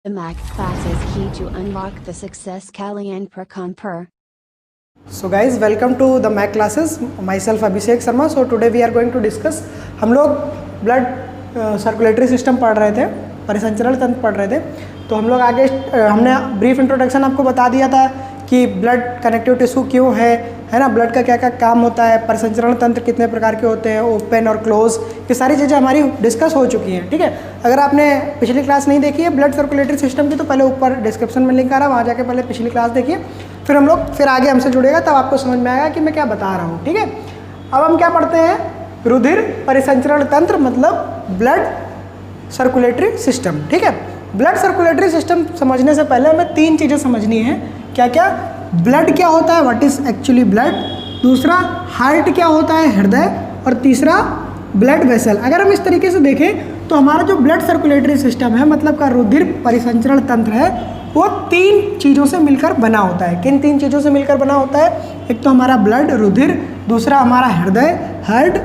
The Mac class is key to unlock the success Kalyan Prakamper. So guys, welcome to the Mac classes. Myself Abhishek Sharma. So today we are going to discuss. हम लोग blood circulatory system पढ़ रहे थे, परिसंचरण तंत्र पढ़ रहे थे. तो हम लोग आगे हमने ब्रीफ इंट्रोडक्शन आपको बता दिया था कि ब्लड कनेक्टिव टिश्यू क्यों है ना, ब्लड का क्या क्या काम होता है, परिसंचरण तंत्र कितने प्रकार के होते हैं, ओपन और क्लोज, ये सारी चीज़ें हमारी डिस्कस हो चुकी हैं. ठीक है, अगर आपने पिछली क्लास नहीं देखी है ब्लड सर्कुलेटरी सिस्टम की तो पहले ऊपर डिस्क्रिप्शन में लिंक आ रहा है, वहाँ जाके पहले पिछली क्लास देखिए, फिर हम लोग फिर आगे हमसे जुड़ेगा तब आपको समझ में आएगा कि मैं क्या बता रहा हूँ. ठीक है, अब हम क्या पढ़ते हैं, रुधिर परिसंचरण तंत्र मतलब ब्लड सर्कुलेटरी सिस्टम. ठीक है, ब्लड सर्कुलेटरी सिस्टम समझने से पहले हमें तीन चीज़ें समझनी है. क्या क्या? ब्लड क्या होता है, व्हाट इज एक्चुअली ब्लड, दूसरा हार्ट क्या होता है, हृदय, और तीसरा ब्लड वेसल. अगर हम इस तरीके से देखें तो हमारा जो ब्लड सर्कुलेटरी सिस्टम है मतलब का रुधिर परिसंचरण तंत्र है वो तीन चीज़ों से मिलकर बना होता है. किन तीन चीज़ों से मिलकर बना होता है? एक तो हमारा ब्लड रुधिर, दूसरा हमारा हृदय हार्ट,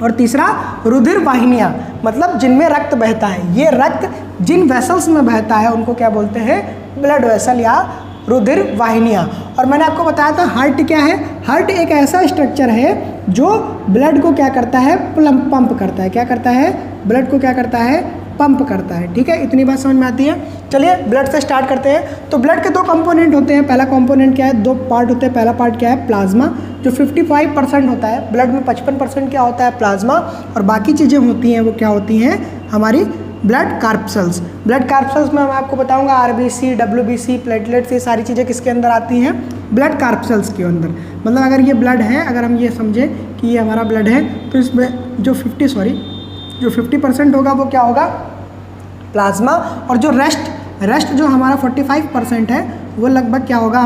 और तीसरा रुधिर वाहिनियाँ मतलब जिनमें रक्त बहता है. ये रक्त जिन वेसल्स में बहता है उनको क्या बोलते हैं, ब्लड वेसल या रुधिर वाहिनियाँ. और मैंने आपको बताया था हार्ट क्या है. हार्ट एक ऐसा स्ट्रक्चर है जो ब्लड को क्या करता है, पंप करता है. क्या करता है? ब्लड को क्या करता है, पंप करता है. ठीक है, इतनी बात समझ में आती है. चलिए ब्लड से स्टार्ट करते हैं. तो ब्लड के दो कंपोनेंट होते हैं. पहला कंपोनेंट क्या है, दो पार्ट होते हैं. पहला पार्ट क्या है, प्लाज्मा, जो 55% होता है. ब्लड में 55% क्या होता है, प्लाज्मा, और बाकी चीज़ें होती हैं वो क्या होती हैं, हमारी ब्लड कार्पसेल्स. ब्लड कार्पसेल्स में मैं आपको बताऊंगा आरबीसी, डब्ल्यूबीसी, प्लेटलेट्स, ये सारी चीज़ें किसके अंदर आती हैं, ब्लड कार्पसेल्स के अंदर. मतलब अगर ये ब्लड है, अगर हम ये समझें कि ये हमारा ब्लड है तो इसमें जो 50% होगा वो क्या होगा, प्लाज्मा, और जो रेस्ट जो हमारा 45% है वो लगभग क्या होगा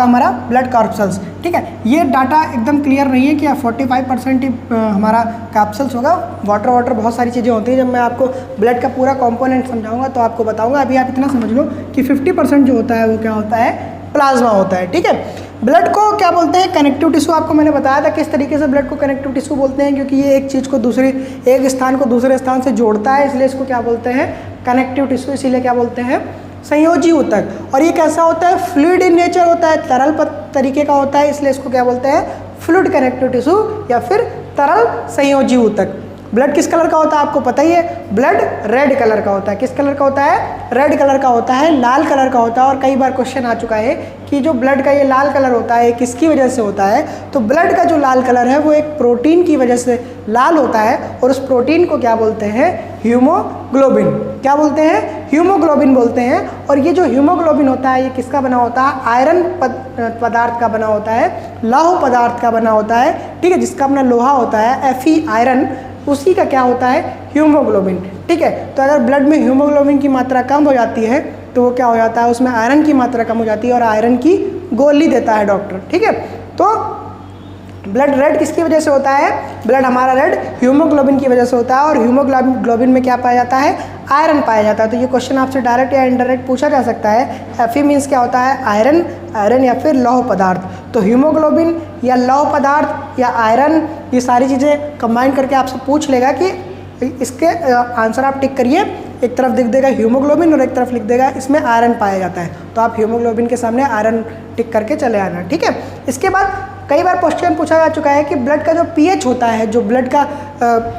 हमारा ब्लड कार्पसेल्स. ठीक है, ये डाटा एकदम क्लियर नहीं है कि 45% ही हमारा कार्पसेल्स होगा. वाटर बहुत सारी चीज़ें होती हैं. जब मैं आपको ब्लड का पूरा कंपोनेंट समझाऊंगा तो आपको बताऊंगा. अभी आप इतना समझ लो कि 50% जो होता है वो क्या होता है, प्लाज्मा होता है. ठीक है, ब्लड को क्या बोलते हैं, कनेक्टिव टिश्यू. आपको मैंने बताया था किस तरीके से ब्लड को कनेक्टिव टिश्यू बोलते हैं, क्योंकि ये एक चीज़ को एक स्थान को दूसरे स्थान से जोड़ता है, इसलिए इसको क्या बोलते हैं, कनेक्टिव टिश्यू. इसीलिए क्या बोलते हैं, संयोजी ऊतक. और ये कैसा होता है, फ्लूइड इन नेचर होता है, तरल तरीके का होता है, इसलिए इसको क्या बोलते हैं, फ्लूइड कनेक्टिव टिश्यू या फिर तरल संयोजी ऊतक. ब्लड किस कलर का होता है आपको पता ही है, ब्लड रेड कलर का होता है. किस कलर का होता है, रेड कलर का होता है, लाल कलर का होता है. और कई बार क्वेश्चन आ चुका है कि जो ब्लड का ये लाल कलर होता है किसकी वजह से होता है, तो ब्लड का जो लाल कलर है वो एक प्रोटीन की वजह से लाल होता है, और उस प्रोटीन को क्या बोलते हैं, हीमोग्लोबिन. क्या बोलते हैं, हीमोग्लोबिन बोलते हैं. और ये जो हीमोग्लोबिन होता है ये किसका बना होता है, आयरन पदार्थ का बना होता है, लौह पदार्थ का बना होता है. ठीक है, जिसका अपना लोहा होता है Fe आयरन, उसी का क्या होता है, हीमोग्लोबिन. ठीक है, तो अगर ब्लड में हीमोग्लोबिन की मात्रा कम हो जाती है तो वो क्या हो जाता है, उसमें आयरन की मात्रा कम हो जाती है और आयरन की गोली देता है डॉक्टर. ठीक है, तो ब्लड रेड किसकी वजह से होता है, ब्लड हमारा रेड हीमोग्लोबिन की वजह से होता है. और हीमोग्लोबिन में क्या पाया जाता है, आयरन पाया जाता है. तो ये क्वेश्चन आपसे डायरेक्ट या इनडायरेक्ट पूछा जा सकता है. Fe मीन्स क्या होता है, आयरन या फिर लौह पदार्थ. तो हीमोग्लोबिन या लौह पदार्थ या आयरन, ये सारी चीज़ें कंबाइन करके आपसे पूछ लेगा कि इसके आंसर आप टिक करिए. एक तरफ लिख देगा हीमोग्लोबिन और एक तरफ लिख देगा इसमें आयरन पाया जाता है, तो आप हीमोग्लोबिन के सामने आयरन टिक करके चले आना. ठीक है, इसके बाद कई बार क्वेश्चन पूछा जा चुका है कि ब्लड का जो पीएच होता है, जो ब्लड का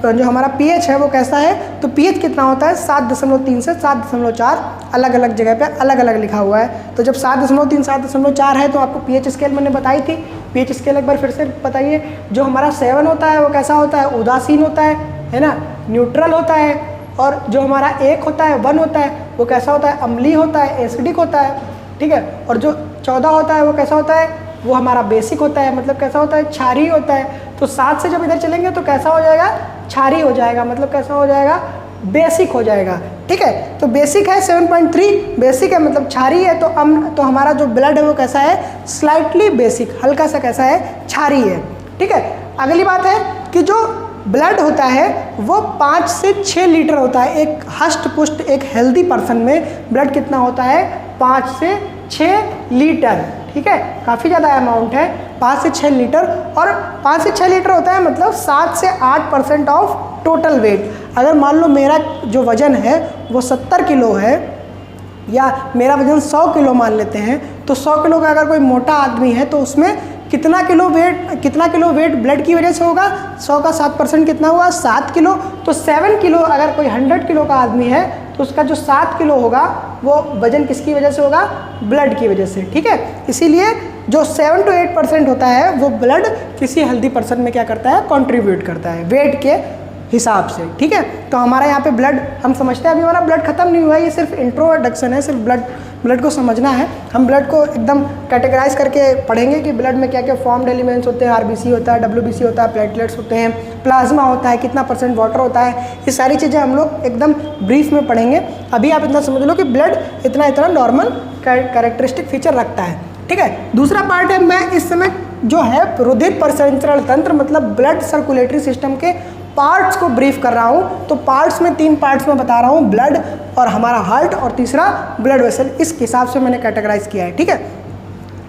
जो हमारा पीएच है वो कैसा है, तो पीएच कितना होता है, 7.3 से 7.4. अलग अलग जगह पे अलग अलग लिखा हुआ है. तो जब 7.3 7.4 है तो आपको पीएच स्केल मैंने बताई थी. पीएच स्केल एक बार फिर से बताइए. जो हमारा 7 होता है वो कैसा होता है, उदासीन होता है ना, न्यूट्रल होता है. और जो हमारा 1 होता है, 1 होता है, वो कैसा होता है, अम्लीय होता है, एसिडिक होता है. ठीक है, और जो 14 होता है वो कैसा होता है, वो हमारा बेसिक होता है, मतलब कैसा होता है, क्षारीय होता है. तो 7 से जब इधर चलेंगे तो कैसा हो जाएगा, क्षारीय हो जाएगा, मतलब कैसा हो जाएगा, बेसिक हो जाएगा. ठीक है, तो बेसिक है 7.3, बेसिक है मतलब क्षारीय है. तो हमारा जो ब्लड है वो कैसा है, स्लाइटली बेसिक, हल्का सा कैसा है, क्षारीय है. ठीक है, अगली बात है कि जो ब्लड होता है वो 5 से 6 लीटर होता है. एक हष्ट पुष्ट एक हेल्दी पर्सन में ब्लड कितना होता है, 5 से 6 लीटर. ठीक है, काफ़ी ज़्यादा अमाउंट है, 5 से 6 लीटर. और 5 से 6 लीटर होता है मतलब 7 से 8% ऑफ टोटल वेट. अगर मान लो मेरा जो वजन है वो 70 किलो है, या मेरा वजन 100 किलो मान लेते हैं, तो 100 किलो का अगर कोई मोटा आदमी है तो उसमें कितना किलो वेट ब्लड की वजह से होगा? 100 का 7% कितना हुआ? 7 किलो। तो 7 किलो, अगर कोई 100 किलो का आदमी है तो उसका जो 7 किलो होगा वो वजन किसकी वजह से होगा? ब्लड की वजह से, ठीक है। इसीलिए जो 7 to 8% होता है वो ब्लड किसी हेल्दी पर्सन में क्या करता है? कंट्रीब्यूट करता है वेट के हिसाब से, ठीक है। तो हमारा यहाँ पे ब्लड, हम समझते हैं अभी हमारा ब्लड खत्म नहीं हुआ है, ये सिर्फ इंट्रोडक्शन है, सिर्फ ब्लड को समझना है। हम ब्लड को एकदम कैटेगराइज करके पढ़ेंगे कि ब्लड में क्या क्या फॉर्म्ड एलिमेंट्स होते हैं, आरबीसी होता है, डब्ल्यूबीसी होता है, प्लेटलेट्स होते हैं, प्लाज्मा होता है, कितना % वाटर होता है, ये सारी चीज़ें हम लोग एकदम ब्रीफ में पढ़ेंगे। अभी आप इतना समझ लो कि ब्लड इतना नॉर्मल कैरेक्टरिस्टिक फीचर रखता है, ठीक है। दूसरा पार्ट है, मैं इस समय जो है रुधिर परिसंचरण तंत्र मतलब ब्लड सर्कुलेटरी सिस्टम के पार्ट्स को ब्रीफ कर रहा हूँ। तो पार्ट्स में 3 पार्ट्स में बता रहा हूँ, ब्लड और हमारा हार्ट और तीसरा ब्लड वेसल, इस हिसाब से मैंने कैटेगराइज किया है, ठीक है।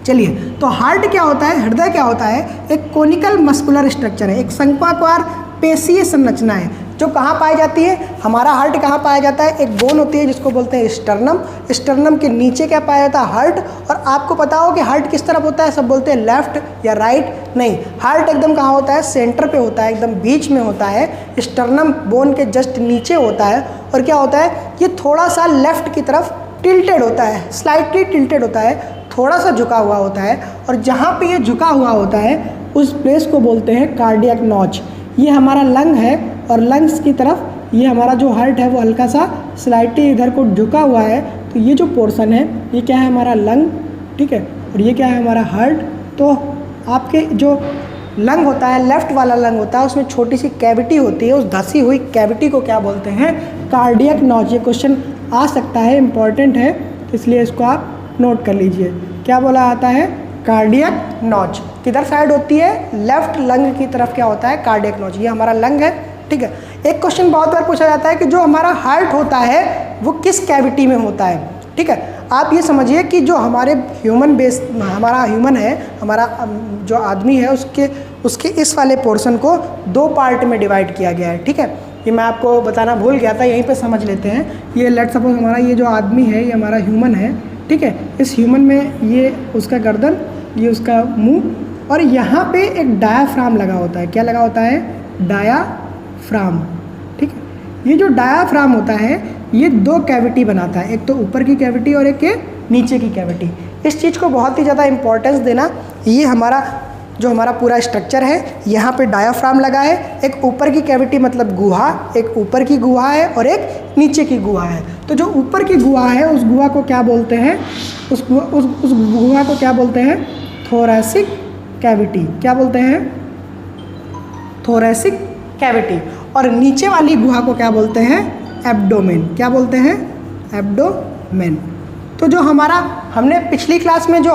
चलिए, तो हार्ट क्या होता है, हृदय क्या होता है? एक कोनिकल मस्कुलर स्ट्रक्चर है, एक शंक्वाकार पेशीय संरचना है जो कहाँ पाई जाती है? हमारा हार्ट कहाँ पाया जाता है? एक बोन होती है जिसको बोलते हैं स्टर्नम, स्टर्नम के नीचे क्या पाया जाता है? हार्ट। और आपको पता हो कि हार्ट किस तरफ होता है? सब बोलते हैं लेफ्ट या राइट, नहीं, हार्ट एकदम कहाँ होता है? सेंटर पे होता है, एकदम बीच में होता है, स्टर्नम बोन के जस्ट नीचे होता है। और क्या होता है? ये थोड़ा सा लेफ्ट की तरफ टिल्टेड होता है, स्लाइटली टिल्टेड होता है, थोड़ा सा झुका हुआ होता है। और जहाँ पे ये झुका हुआ होता है उस प्लेस को बोलते हैं कार्डियक नॉच। ये हमारा लंग है और लंग्स की तरफ ये हमारा जो हार्ट है वो हल्का सा स्लाइटली इधर को झुका हुआ है। तो ये जो पोर्शन है ये क्या है? हमारा लंग, ठीक है। और ये क्या है? हमारा हार्ट। तो आपके जो लंग होता है, लेफ्ट वाला लंग होता है, उसमें छोटी सी कैविटी होती है, उस धसी हुई कैविटी को क्या बोलते हैं? Cardiac notch. ये क्वेश्चन आ सकता है, इंपॉर्टेंट है, इसलिए इसको आप नोट कर लीजिए। क्या बोला जाता है? Cardiac notch. किधर साइड होती है? लेफ्ट लंग की तरफ क्या होता है? Cardiac notch. ये हमारा लंग है, ठीक है। एक क्वेश्चन बहुत बार पूछा जाता है कि जो हमारा हार्ट होता है वो किस कैविटी में होता है, ठीक है। आप ये समझिए कि जो हमारे हमारा ह्यूमन है, हमारा जो आदमी है, उसके इस वाले पोर्शन को 2 पार्ट में डिवाइड किया गया है, ठीक है। ये मैं आपको बताना भूल गया था, यहीं पे समझ लेते हैं। ये लेट सपोज हमारा ये जो आदमी है ये हमारा ह्यूमन है, ठीक है। इस ह्यूमन में ये उसका गर्दन, ये उसका मुंह, और यहाँ पे एक डायाफ्राम लगा होता है। क्या लगा होता है? डायाफ्राम, ठीक है। ये जो डायाफ्राम होता है ये 2 कैविटी बनाता है, एक तो ऊपर की कैविटी और एक नीचे की कैविटी। इस चीज़ को बहुत ही ज़्यादा इंपॉर्टेंस देना। ये हमारा पूरा स्ट्रक्चर है, यहाँ पे डायाफ्राम लगा है, एक ऊपर की कैविटी मतलब गुहा, एक ऊपर की गुहा है और एक नीचे की गुहा है। तो जो ऊपर की गुहा है उस गुहा को क्या बोलते हैं? उस गुहा को क्या बोलते हैं? Thoracic cavity. क्या बोलते हैं? Thoracic cavity. और नीचे वाली गुहा को क्या बोलते हैं? एब्डोमेन। क्या बोलते हैं? एब्डोमेन। तो जो हमने पिछली क्लास में जो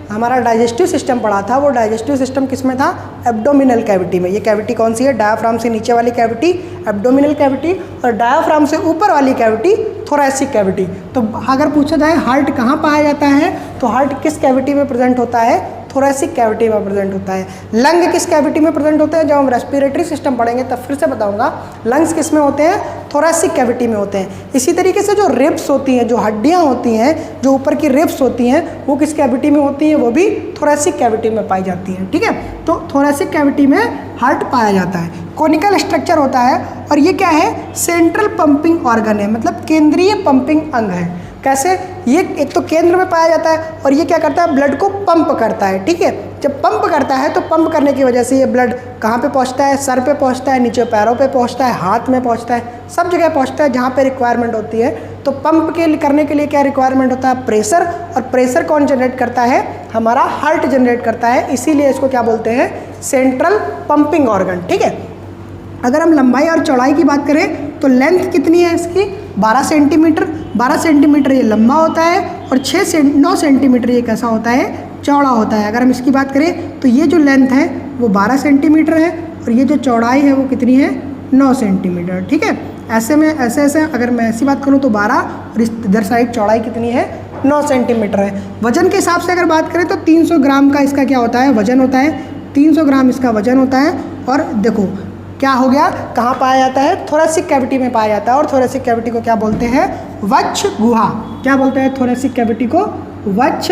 हमारा डाइजेस्टिव सिस्टम पढ़ा था, वो डाइजेस्टिव सिस्टम किस में था? एब्डोमिनल कैविटी में। ये कैविटी कौन सी है? डायाफ्राम से नीचे वाली कैविटी एब्डोमिनल कैविटी, और डायाफ्राम से ऊपर वाली कैविटी थोरैसिक कैविटी। तो अगर पूछा जाए हार्ट कहाँ पाया जाता है, तो हार्ट किस कैविटी में प्रेजेंट होता है? थोरैसिक कैविटी में प्रेजेंट होता है। लंग किस कैविटी में प्रेजेंट होते हैं? जब हम रेस्पिरेटरी सिस्टम पढ़ेंगे तब फिर से बताऊंगा। लंग्स किस में होते हैं? थोरैसिक कैविटी में होते हैं। इसी तरीके से जो रिब्स होती हैं, जो हड्डियां होती हैं, जो ऊपर की रिब्स होती हैं, वो किस कैविटी में होती हैं? वो भी थोरैसिक कैविटी में पाई जाती हैं, ठीक है। तो थोरैसिक कैविटी में हार्ट पाया जाता है। कोनिकल स्ट्रक्चर होता है, और ये क्या है? सेंट्रल पंपिंग ऑर्गन है, मतलब केंद्रीय पंपिंग अंग है। कैसे? ये एक तो केंद्र में पाया जाता है, और ये क्या करता है? ब्लड को पंप करता है, ठीक है। जब पंप करता है तो पंप करने की वजह से ये ब्लड कहाँ पे पहुँचता है? सर पे पहुँचता है, नीचे पैरों पे पहुँचता है, हाथ में पहुँचता है, सब जगह पहुँचता है जहाँ पे रिक्वायरमेंट होती है। तो पंप करने के लिए क्या रिक्वायरमेंट होता है? प्रेशर। और प्रेशर कौन जनरेट करता है? हमारा हार्ट जनरेट करता है। इसीलिए इसको क्या बोलते हैं? सेंट्रल पंपिंग ऑर्गन, ठीक है। अगर हम लंबाई और चौड़ाई की बात करें तो लेंथ कितनी है इसकी? 12 सेंटीमीटर। 12 सेंटीमीटर ये लंबा होता है, और 9 सेंटीमीटर ये कैसा होता है? चौड़ा होता है। अगर हम इसकी बात करें तो ये जो लेंथ है वो 12 सेंटीमीटर है, और ये जो चौड़ाई है वो कितनी है? 9 सेंटीमीटर, ठीक है। ऐसे में ऐसे अगर मैं ऐसी बात करूँ तो 12, और इस इधर साइड चौड़ाई कितनी है? 9 सेंटीमीटर है। वजन के हिसाब से अगर बात करें तो 300 ग्राम का इसका क्या होता है? वजन होता है। 300 ग्राम इसका वजन होता है। और देखो क्या हो गया, कहाँ पाया जाता है, थोरेसिक कैविटी में पाया जाता है। और थोरेसिक कैविटी को क्या बोलते हैं, वक्ष गुहा। क्या बोलते हैं थोरेसिक कैविटी को, वक्ष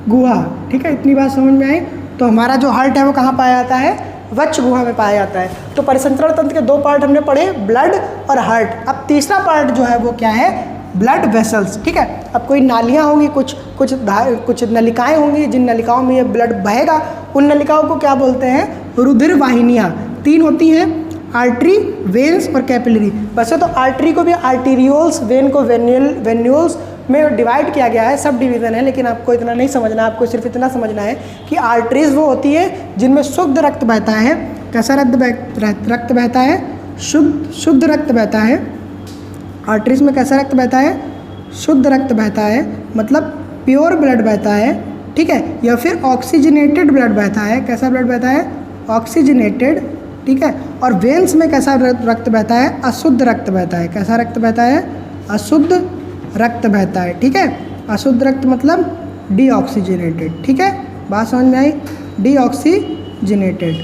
गुहा। ठीक है, इतनी बात समझ में आई। तो हमारा जो हार्ट है वो कहाँ पाया जाता है, वक्ष गुहा में पाया जाता है। तो परिसंचरण तंत्र के 2 पार्ट हमने पढ़े, ब्लड और हार्ट। अब तीसरा पार्ट जो है वो क्या है, ब्लड वेसल्स। ठीक है, अब कोई नालियाँ होंगी, कुछ नलिकाएं होंगी, जिन नलिकाओं में ये ब्लड बहेगा, उन नलिकाओं को क्या बोलते हैं, रुधिर वाहिनियाँ। 3 होती हैं, आर्टरी, वेन्स और कैपिलरी। वैसे तो आर्टरी को भी आर्टीरियोल्स, वेन को वेन्यूल्स में डिवाइड किया गया है, सब डिवीज़न है, लेकिन आपको इतना नहीं समझना, आपको सिर्फ इतना समझना है कि आर्टरीज वो होती है जिनमें शुद्ध रक्त बहता है। कैसा रक्त बहता है, शुद्ध रक्त बहता है। आर्टरीज में कैसा रक्त बहता है, शुद्ध रक्त बहता है, मतलब प्योर ब्लड बहता है। ठीक है, या फिर ऑक्सीजनेटेड ब्लड बहता है। कैसा ब्लड बहता है, ऑक्सीजनेटेड। ठीक है, और वेन्स में कैसा रक्त बहता है, अशुद्ध रक्त बहता है। कैसा रक्त बहता है, अशुद्ध रक्त बहता है। ठीक है, अशुद्ध रक्त मतलब डीऑक्सीजनेटेड। ठीक है, बात समझ में आई, डीऑक्सीजनेटेड।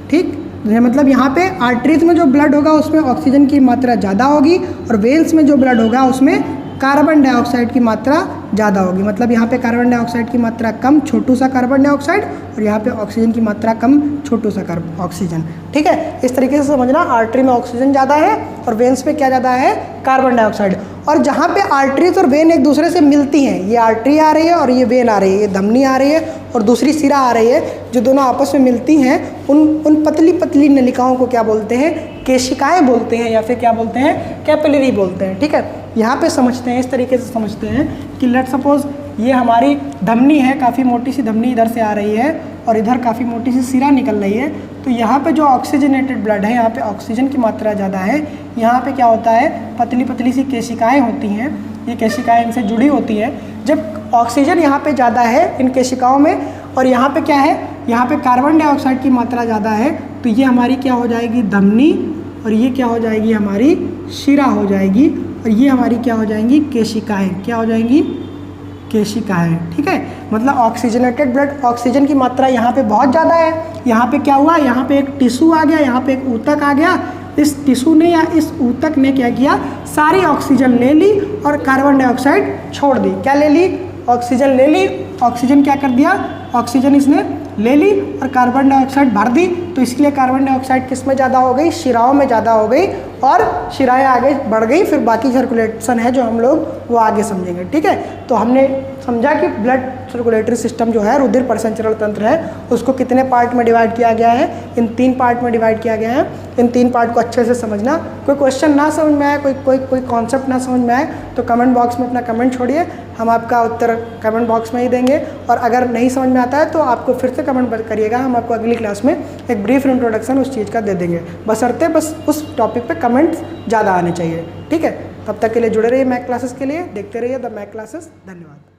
ठीक, मतलब यहाँ पे आर्टरीज में जो ब्लड होगा उसमें ऑक्सीजन की मात्रा ज़्यादा होगी, और वेन्स में जो ब्लड होगा उसमें कार्बन डाइऑक्साइड की मात्रा ज़्यादा होगी। मतलब यहाँ पे कार्बन डाइऑक्साइड की मात्रा कम, छोटू सा कार्बन डाइऑक्साइड, और यहाँ पे ऑक्सीजन की मात्रा कम, छोटू सा ऑक्सीजन। ठीक है, इस तरीके से समझना, आर्टरी में ऑक्सीजन ज़्यादा है और वेन्स में क्या ज़्यादा है, कार्बन डाइऑक्साइड। और जहाँ पे आर्टरीज और वेन एक दूसरे से मिलती हैं, ये आर्टरी आ रही है और ये वेन आ रही है, ये धमनी आ रही है और दूसरी सिरा आ रही है, जो दोनों आपस में मिलती हैं, उन पतली पतली नलिकाओं को क्या बोलते हैं, केशिकाएं बोलते हैं, या फिर क्या बोलते हैं, कैपिलरी बोलते हैं। ठीक है, यहाँ पे समझते हैं, इस तरीके से समझते हैं कि लेट सपोज ये हमारी धमनी है, काफ़ी मोटी सी धमनी इधर से आ रही है और इधर काफ़ी मोटी सी सिरा निकल रही है। तो यहाँ पे जो ऑक्सीजनेटेड ब्लड है, यहाँ पे ऑक्सीजन की मात्रा ज़्यादा है। यहाँ पे क्या होता है, पतली पतली सी केशिकाएं होती हैं, ये केशिकाएं इनसे जुड़ी होती हैं। जब ऑक्सीजन यहाँ पे ज़्यादा है इन केशिकाओं में, और यहाँ पे क्या है, यहाँ पे कार्बन डाइऑक्साइड की मात्रा ज़्यादा है, तो ये हमारी क्या हो जाएगी, धमनी, और ये क्या हो जाएगी, हमारी शिरा हो जाएगी, और ये हमारी क्या हो जाएंगी, केशिकाएं। क्या हो जाएंगी, केशिकाएं। ठीक है, मतलब ऑक्सीजनेटेड ब्लड, ऑक्सीजन की मात्रा यहाँ पे बहुत ज़्यादा है। यहाँ पे क्या हुआ, यहाँ पे एक टिश्यू आ गया, यहाँ पे एक ऊतक आ गया। इस टिश्यू ने या इस ऊतक ने क्या किया, सारी ऑक्सीजन ले ली और कार्बन डाइऑक्साइड छोड़ दी। क्या ले ली, ऑक्सीजन ले ली, ऑक्सीजन क्या कर दिया, ऑक्सीजन इसने ले ली और कार्बन डाइऑक्साइड भर दी। तो इसलिए कार्बन डाइऑक्साइड किस में ज़्यादा हो गई, शिराओं में ज़्यादा हो गई, और शिराएं आगे बढ़ गई। फिर बाकी सर्कुलेशन है जो हम लोग वो आगे समझेंगे। ठीक है, तो हमने समझा कि ब्लड सर्कुलेटरी सिस्टम जो है, रुधिर परिसंचरण तंत्र है, उसको कितने पार्ट में डिवाइड किया गया है, इन 3 पार्ट में डिवाइड किया गया है। इन 3 पार्ट को अच्छे से समझना। कोई क्वेश्चन ना समझ में आए, कोई कॉन्सेप्ट ना समझ में आए, तो कमेंट बॉक्स में अपना कमेंट छोड़िए, हम आपका उत्तर कमेंट बॉक्स में ही देंगे। और अगर नहीं समझ में आता है तो आपको फिर से कमेंट करिएगा, हम आपको अगली क्लास में एक ब्रीफ इंट्रोडक्शन उस चीज़ का दे देंगे, बशर्ते बस उस टॉपिक पे कमेंट्स ज़्यादा आने चाहिए। ठीक है, तब तक के लिए जुड़े रहिए मैक क्लासेस के लिए, देखते रहिए द मैक क्लासेस। धन्यवाद।